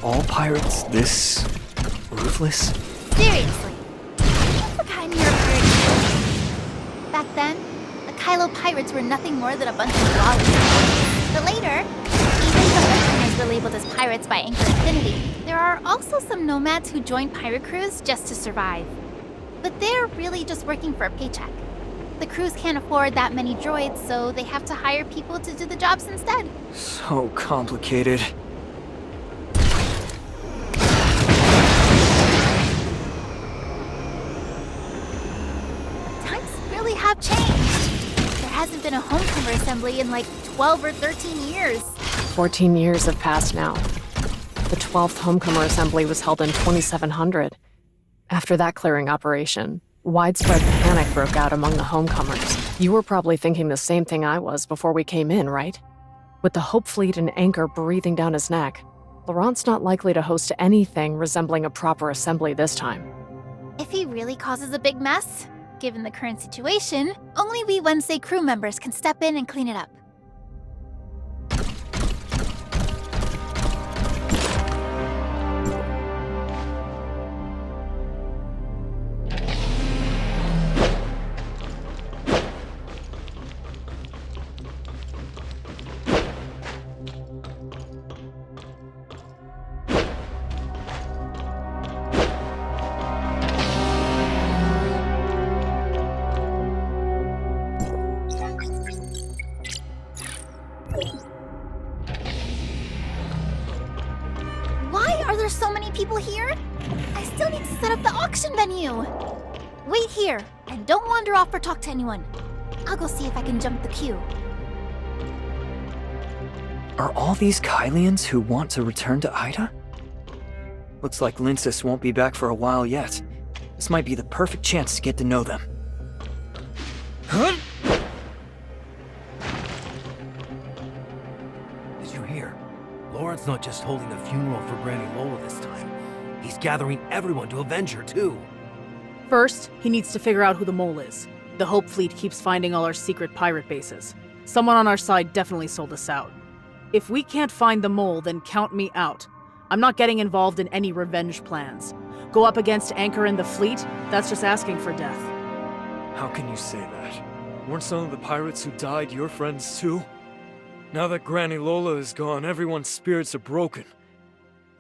all pirates this ruthless? Seriously, I forgot you're a pirate. Back then, the Kylo pirates were nothing more than a bunch of lawless. But later, even the Homecomers were labeled as pirates by Anchor Infinity. There are also some nomads who join pirate crews just to survive. But they're really just working for a paycheck. The crews can't afford that many droids, so they have to hire people to do the jobs instead. So complicated. Times really have changed. There hasn't been a Homecomer assembly in like 12 or 13 years. 14 years have passed now. The 12th Homecomer assembly was held in 2700. After that clearing operation, widespread panic broke out among the Homecomers. You were probably thinking the same thing I was before we came in, right? With the Hope Fleet and Anchor breathing down his neck, Laurent's not likely to host anything resembling a proper assembly this time. If he really causes a big mess, given the current situation, only we Wednesday crew members can step in and clean it up. Why are there so many people here? I still need to set up the auction venue. Wait here, and don't wander off or talk to anyone. I'll go see if I can jump the queue. Are all these Kylians who want to return to Ida? Looks like Linsis won't be back for a while yet. This might be the perfect chance to get to know them. Huh? Did you hear? Laurent's not just holding a funeral for Granny Lola this time. He's gathering everyone to avenge her, too. First, he needs to figure out who the mole is. The Hope Fleet keeps finding all our secret pirate bases. Someone on our side definitely sold us out. If we can't find the mole, then count me out. I'm not getting involved in any revenge plans. Go up against Anchor and the fleet? That's just asking for death. How can you say that? Weren't some of the pirates who died your friends too? Now that Granny Lola is gone, everyone's spirits are broken.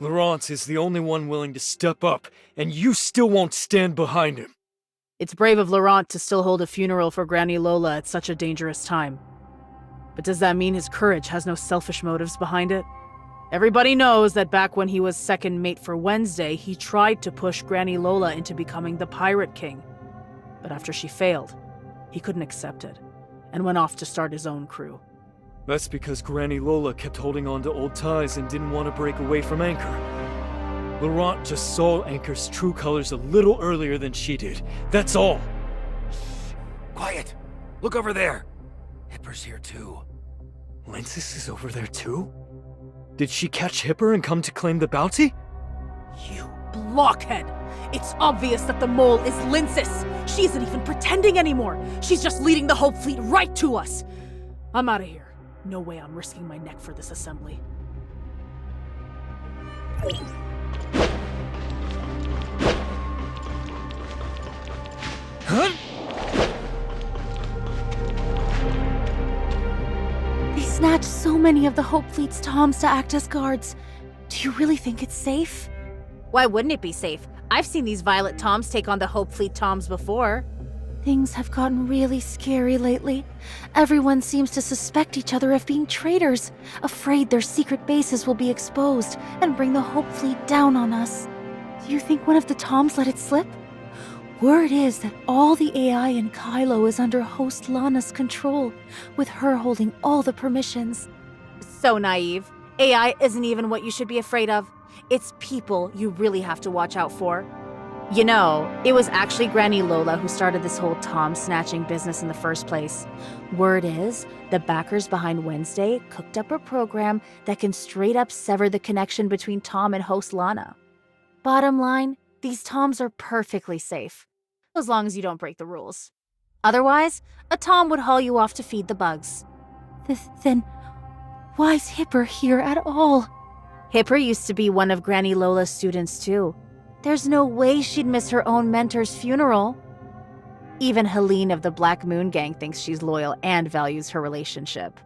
Laurent is the only one willing to step up, and you still won't stand behind him. It's brave of Laurent to still hold a funeral for Granny Lola at such a dangerous time. But does that mean his courage has no selfish motives behind it? Everybody knows that back when he was second mate for Wednesday, he tried to push Granny Lola into becoming the Pirate King. But after she failed, he couldn't accept it, and went off to start his own crew. That's because Granny Lola kept holding on to old ties and didn't want to break away from Anchor. Laurent just saw Anchor's true colors a little earlier than she did. That's all. Quiet! Look over there! Hipper's here, too. Linsis is over there too? Did she catch Hipper and come to claim the bounty? You blockhead! It's obvious that the mole is Linsis! She isn't even pretending anymore! She's just leading the Hope Fleet right to us! I'm out of here. No way I'm risking my neck for this assembly. Huh? They snatched so many of the Hope Fleet's Toms to act as guards. Do you really think it's safe? Why wouldn't it be safe? I've seen these Violet Toms take on the Hope Fleet Toms before. Things have gotten really scary lately. Everyone seems to suspect each other of being traitors, afraid their secret bases will be exposed and bring the Hope Fleet down on us. Do you think one of the Toms let it slip? Word is that all the AI in Kylo is under host Lana's control, with her holding all the permissions. So naive. AI isn't even what you should be afraid of. It's people you really have to watch out for. You know, it was actually Granny Lola who started this whole Tom snatching business in the first place. Word is, the backers behind Wednesday cooked up a program that can straight up sever the connection between Tom and host Lana. Bottom line, these Toms are perfectly safe, as long as you don't break the rules. Otherwise, a Tom would haul you off to feed the bugs. Then, why's Hipper here at all? Hipper used to be one of Granny Lola's students too. There's no way she'd miss her own mentor's funeral. Even Helene of the Black Moon Gang thinks she's loyal and values her relationship.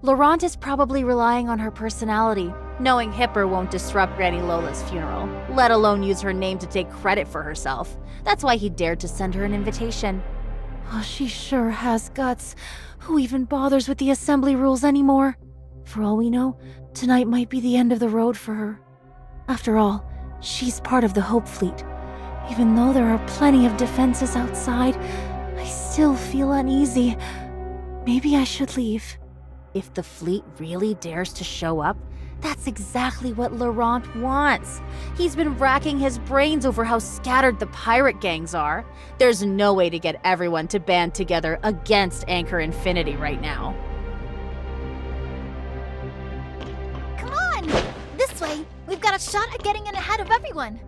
Laurent is probably relying on her personality, knowing Hipper won't disrupt Granny Lola's funeral, let alone use her name to take credit for herself. That's why he dared to send her an invitation. Oh, she sure has guts. Who even bothers with the assembly rules anymore? For all we know, tonight might be the end of the road for her. After all, she's part of the Hope Fleet. Even though there are plenty of defenses outside, I still feel uneasy. Maybe I should leave. If the fleet really dares to show up, that's exactly what Laurent wants. He's been racking his brains over how scattered the pirate gangs are. There's no way to get everyone to band together against Anchor Infinity right now. Come on! This way! We've got a shot at getting in ahead of everyone.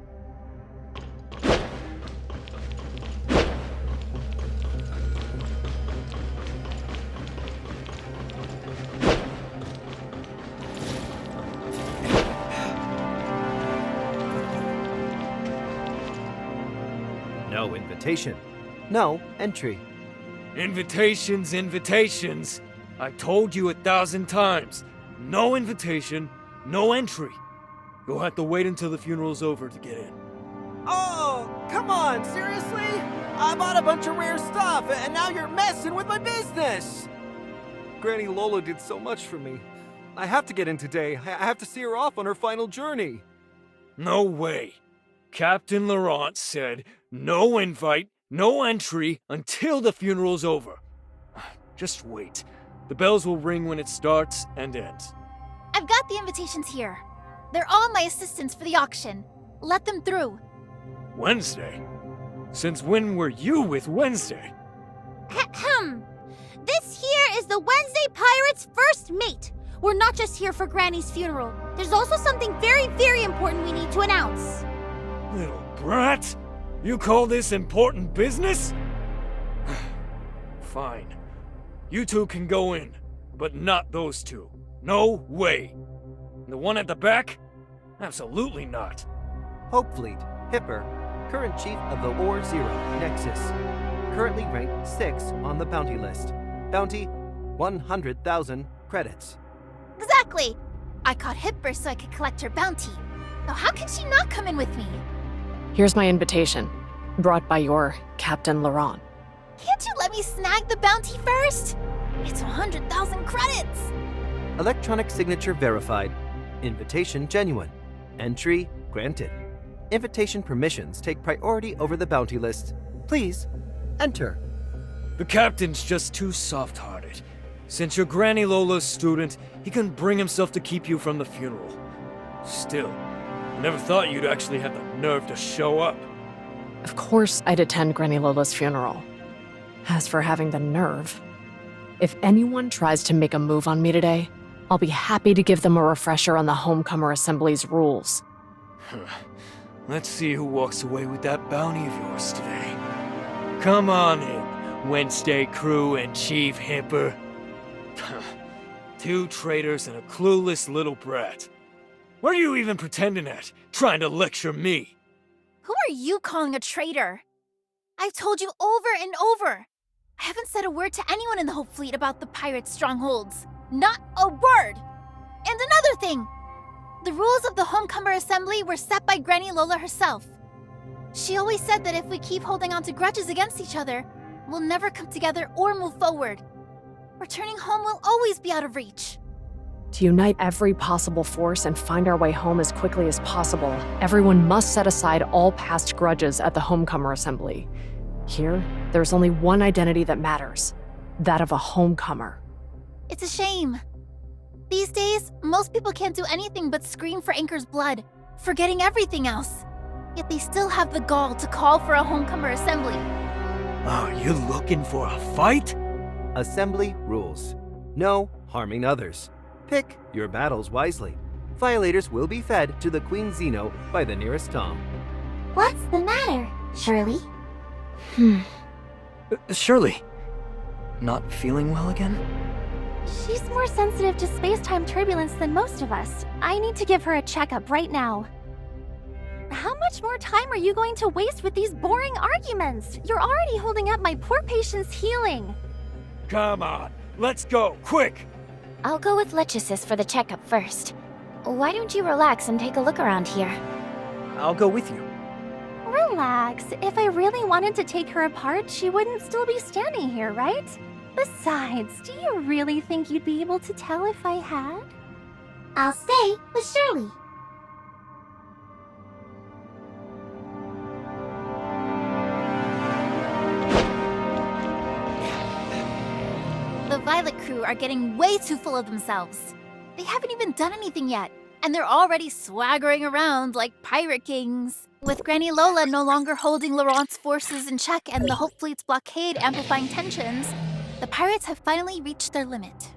No invitation. No entry. Invitations, invitations. I told you 1,000 times. No invitation, no entry. You'll have to wait until the funeral's over to get in. Oh, come on, seriously? I bought a bunch of rare stuff, and now you're messing with my business! Granny Lola did so much for me. I have to get in today. I have to see her off on her final journey. No way. Captain Laurent said no invite, no entry until the funeral's over. Just wait. The bells will ring when it starts and ends. I've got the invitations here. They're all my assistants for the auction. Let them through. Wednesday? Since when were you with Wednesday? Ahem. This here is the Wednesday Pirates' first mate. We're not just here for Granny's funeral. There's also something very, very important we need to announce. Little brat? You call this important business? Fine. You two can go in, but not those two. No way. The one at the back? Absolutely not. Hope Fleet, Hipper, current chief of the War Zero Nexus. Currently ranked 6 on the bounty list. Bounty, 100,000 credits. Exactly. I caught Hipper so I could collect her bounty. Now how can she not come in with me? Here's my invitation, brought by your Captain Laurent. Can't you let me snag the bounty first? It's 100,000 credits. Electronic signature verified. Invitation genuine. Entry granted. Invitation permissions take priority over the bounty list. Please, enter. The captain's just too soft-hearted. Since you're Granny Lola's student, he can bring himself to keep you from the funeral. Still, I never thought you'd actually have the nerve to show up. Of course I'd attend Granny Lola's funeral. As for having the nerve, if anyone tries to make a move on me today, I'll be happy to give them a refresher on the Homecomer Assembly's rules. Let's see who walks away with that bounty of yours today. Come on in, Wednesday crew and Chief Hipper. 2 traitors and a clueless little brat. What are you even pretending at, trying to lecture me? Who are you calling a traitor? I've told you over and over. I haven't said a word to anyone in the Hope Fleet about the pirate strongholds. Not a word! And another thing! The rules of the Homecomer Assembly were set by Granny Lola herself. She always said that if we keep holding on to grudges against each other, we'll never come together or move forward. Returning home will always be out of reach. To unite every possible force and find our way home as quickly as possible, everyone must set aside all past grudges at the Homecomer Assembly. Here, there's only one identity that matters, that of a homecomer. It's a shame. These days, most people can't do anything but scream for Anchor's blood, forgetting everything else. Yet they still have the gall to call for a Homecomer Assembly. Are you looking for a fight? Assembly rules. No harming others. Pick your battles wisely. Violators will be fed to the Queen Zeno by the nearest Tom. What's the matter, Shirley? Shirley. Not feeling well again? She's more sensitive to space-time turbulence than most of us. I need to give her a checkup right now. How much more time are you going to waste with these boring arguments? You're already holding up my poor patient's healing. Come on, let's go, quick! I'll go with Lechesis for the checkup first. Why don't you relax and take a look around here? I'll go with you. Relax. If I really wanted to take her apart, she wouldn't still be standing here, right? Besides, do you really think you'd be able to tell if I had? I'll stay with Shirley. The Violet crew are getting way too full of themselves. They haven't even done anything yet, and they're already swaggering around like pirate kings. With Granny Lola no longer holding Laurent's forces in check and the Hope Fleet's blockade amplifying tensions, the pirates have finally reached their limit.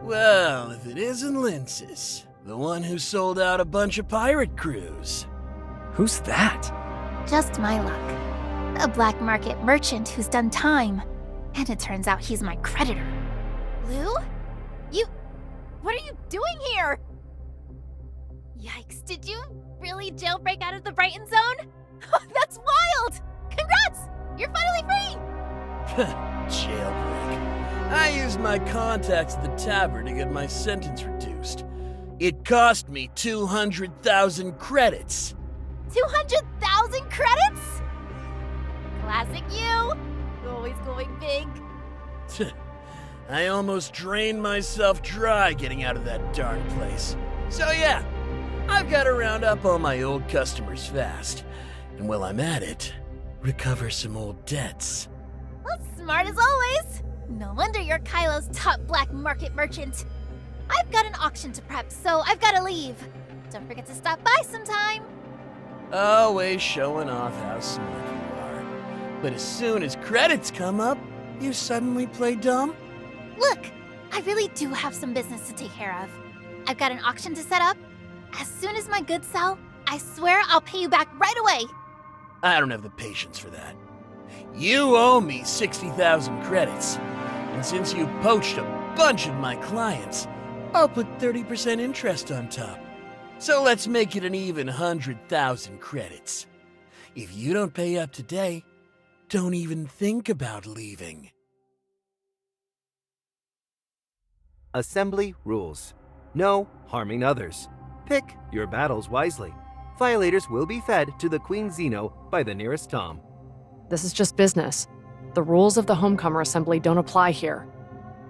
Well, if it isn't Linsis, the one who sold out a bunch of pirate crews. Who's that? Just my luck. A black market merchant who's done time. And it turns out he's my creditor. Lou? What are you doing here? Yikes, did you really jailbreak out of the Brighton Zone? That's wild! Congrats! You're finally free! Jailbreak. I used my contacts at the tavern to get my sentence reduced. It cost me 200,000 credits. 200,000 credits? Classic you! Always going big. I almost drained myself dry getting out of that darn place. So yeah, I've got to round up all my old customers fast. And while I'm at it, recover some old debts. Well, smart as always. No wonder you're Kylo's top black market merchant. I've got an auction to prep, so I've got to leave. Don't forget to stop by sometime. Always showing off how smart you are. But as soon as credits come up, you suddenly play dumb? Look, I really do have some business to take care of. I've got an auction to set up. As soon as my goods sell, I swear I'll pay you back right away. I don't have the patience for that. You owe me 60,000 credits. And since you poached a bunch of my clients, I'll put 30% interest on top. So let's make it an even 100,000 credits. If you don't pay up today, don't even think about leaving. Assembly rules. No harming others. Pick your battles wisely. Violators will be fed to the Queen Zeno by the nearest Tom. This is just business. The rules of the Homecomer Assembly don't apply here.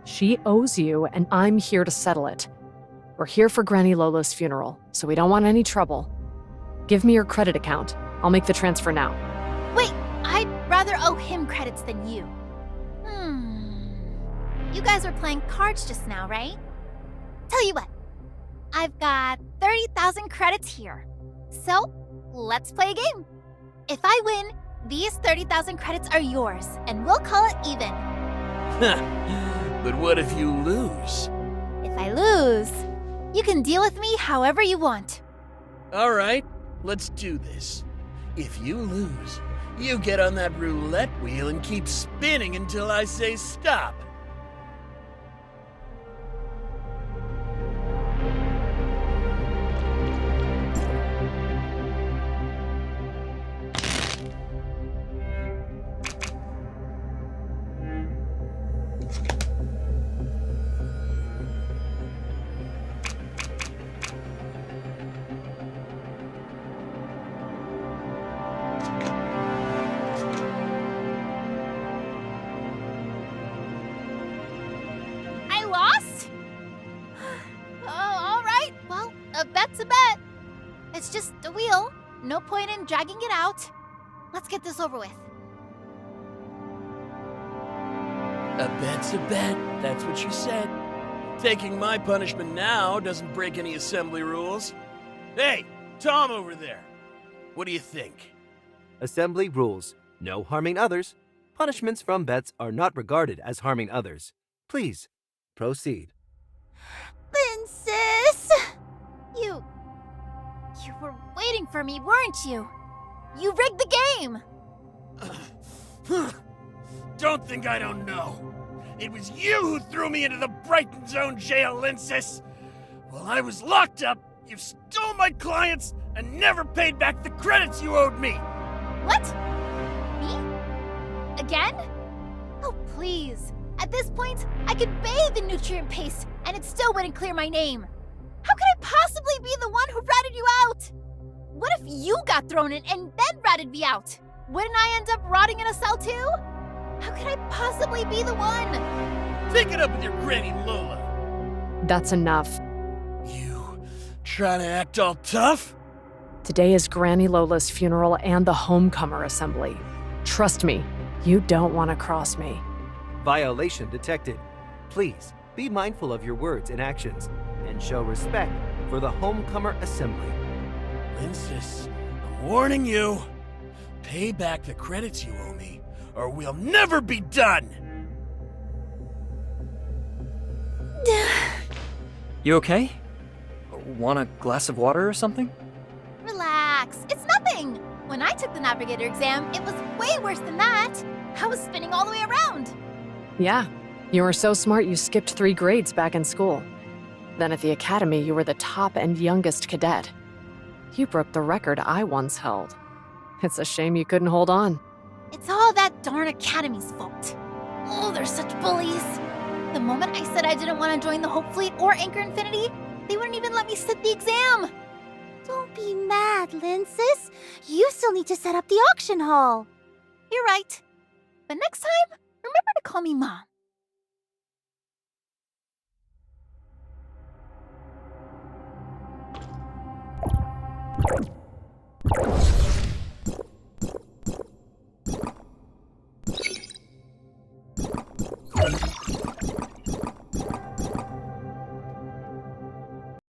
She owes you, and I'm here to settle it. We're here for Granny Lola's funeral, so we don't want any trouble. Give me your credit account. I'll make the transfer now. Wait, I'd rather owe him credits than you. You guys were playing cards just now, right? Tell you what, I've got 30,000 credits here. So, let's play a game. If I win, these 30,000 credits are yours, and we'll call it even. But what if you lose? If I lose, you can deal with me however you want. All right, let's do this. If you lose, you get on that roulette wheel and keep spinning until I say stop. That's a bet. It's just a wheel. No point in dragging it out. Let's get this over with. A bet's a bet, that's what you said. Taking my punishment now doesn't break any assembly rules. Hey, Tom over there. What do you think? Assembly rules. No harming others. Punishments from bets are not regarded as harming others. Please, proceed. Princess! were waiting for me, weren't you? You rigged the game! Don't think I don't know. It was you who threw me into the Brighton Zone jail, Linsis. While I was locked up, you stole my clients and never paid back the credits you owed me. What? Me? Again? Oh, please. At this point, I could bathe in nutrient paste and it still wouldn't clear my name. How could I possibly be the one who ratted you out? What if you got thrown in and then ratted me out? Wouldn't I end up rotting in a cell too? How could I possibly be the one? Take it up with your Granny Lola. That's enough. You trying to act all tough? Today is Granny Lola's funeral and the Homecomer assembly. Trust me, you don't want to cross me. Violation detected. Please be mindful of your words and actions and show respect for the Homecomer assembly. Linsis, I'm warning you. Pay back the credits you owe me, or we'll never be done! You okay? Want a glass of water or something? Relax, it's nothing. When I took the Navigator exam, it was way worse than that. I was spinning all the way around. Yeah, you were so smart you skipped 3 grades back in school. Then at the academy, you were the top and youngest cadet. You broke the record I once held. It's a shame you couldn't hold on. It's all that darn Academy's fault. Oh, they're such bullies. The moment I said I didn't want to join the Hope Fleet or Anchor Infinity, they wouldn't even let me sit the exam. Don't be mad, Linsis. You still need to set up the auction hall. You're right. But next time, remember to call me Mom.